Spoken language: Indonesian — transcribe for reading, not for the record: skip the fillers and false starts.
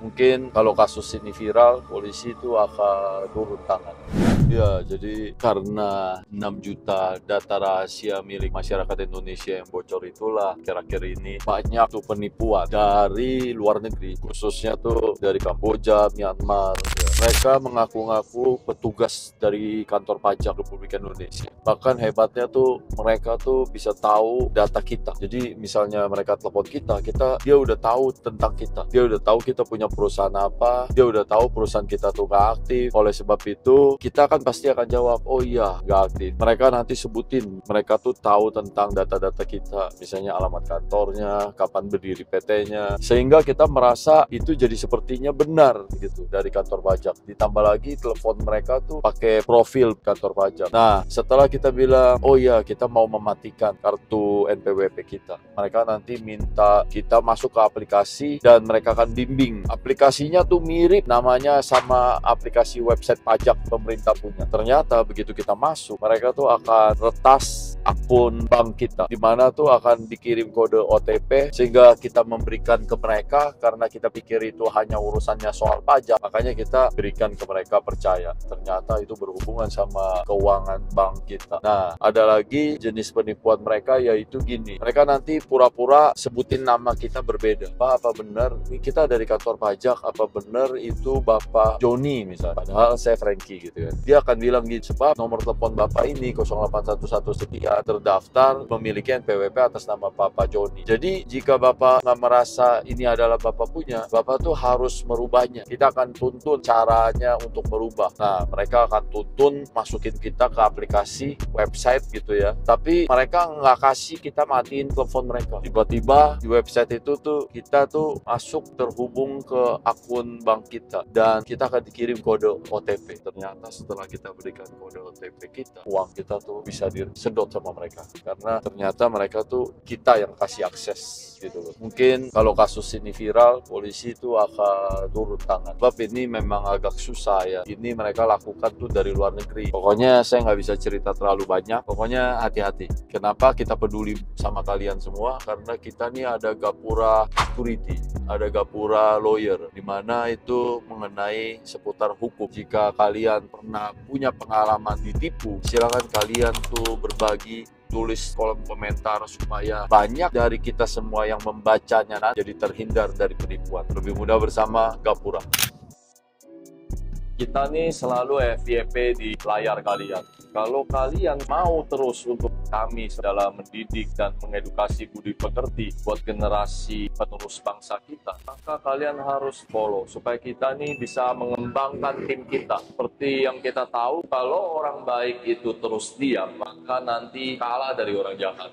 Mungkin kalau kasus ini viral, polisi itu akan turun tangan. Ya, jadi karena 6 juta data rahasia milik masyarakat Indonesia yang bocor itulah akhir-akhir ini banyak tuh penipuan dari luar negeri, khususnya tuh dari Kamboja, Myanmar. Ya. Mereka mengaku-ngaku petugas dari kantor pajak Republik Indonesia. Bahkan hebatnya tuh mereka tuh bisa tahu data kita. Jadi misalnya mereka telepon kita, dia udah tahu tentang kita. Dia udah tahu kita punya perusahaan apa, dia udah tahu perusahaan kita tuh gak aktif. Oleh sebab itu, kita kan pasti akan jawab, oh iya, gak aktif. Mereka nanti sebutin, mereka tuh tahu tentang data-data kita. Misalnya alamat kantornya, kapan berdiri PT-nya. Sehingga kita merasa itu jadi sepertinya benar gitu dari kantor pajak. Ditambah lagi telepon mereka tuh pakai profil kantor pajak. Nah, setelah kita bilang, oh iya, kita mau mematikan kartu NPWP kita. Mereka nanti minta kita masuk ke aplikasi dan mereka akan bimbing. Aplikasinya tuh mirip namanya sama aplikasi website pajak pemerintah punya. Ternyata begitu kita masuk, mereka tuh akan retas akun bank kita, di mana tuh akan dikirim kode OTP sehingga kita memberikan ke mereka karena kita pikir itu hanya urusannya soal pajak, makanya kita berikan ke mereka percaya. Ternyata itu berhubungan sama keuangan bank kita. Nah, ada lagi jenis penipuan mereka yaitu gini, mereka nanti pura-pura sebutin nama kita berbeda. Pak, apa benar ini kita dari kantor pajak? Apa benar itu Bapak Joni misalnya? Padahal saya Frankie gitu kan. Dia akan bilang gitu, sebab nomor telepon Bapak ini 0811 sekian terdaftar memiliki NPWP atas nama Bapak Joni. Jadi jika Bapak nggak merasa ini adalah Bapak punya, Bapak tuh harus merubahnya. Kita akan tuntun caranya untuk merubah. Nah, mereka akan tuntun masukin kita ke aplikasi website gitu ya. Tapi mereka nggak kasih kita matiin telepon mereka. Tiba-tiba di website itu tuh kita tuh masuk terhubung ke akun bank kita dan kita akan dikirim kode OTP. Ternyata setelah kita berikan kode OTP kita, uang kita tuh bisa disedot sama mereka karena ternyata mereka tuh kita yang kasih akses gitu loh. Mungkin kalau kasus ini viral, polisi itu akan turun tangan. Sebab ini memang agak susah ya. Ini mereka lakukan tuh dari luar negeri. Pokoknya saya nggak bisa cerita terlalu banyak. Pokoknya hati-hati. Kenapa kita peduli sama kalian semua? Karena kita nih ada Gapura Security, ada Gapura Lawyer, di mana itu mengenai seputar hukum. Jika kalian pernah punya pengalaman ditipu, silakan kalian tuh berbagi, tulis kolom komentar supaya banyak dari kita semua yang membacanya nanti jadi terhindar dari penipuan. Lebih mudah bersama Gapura. Kita nih selalu FYP di layar kalian. Kalau kalian mau terus untuk kami dalam mendidik dan mengedukasi budi pekerti buat generasi penerus bangsa kita, maka kalian harus follow supaya kita nih bisa mengembangkan tim kita. Seperti yang kita tahu, kalau orang baik itu terus diam, maka nanti kalah dari orang jahat.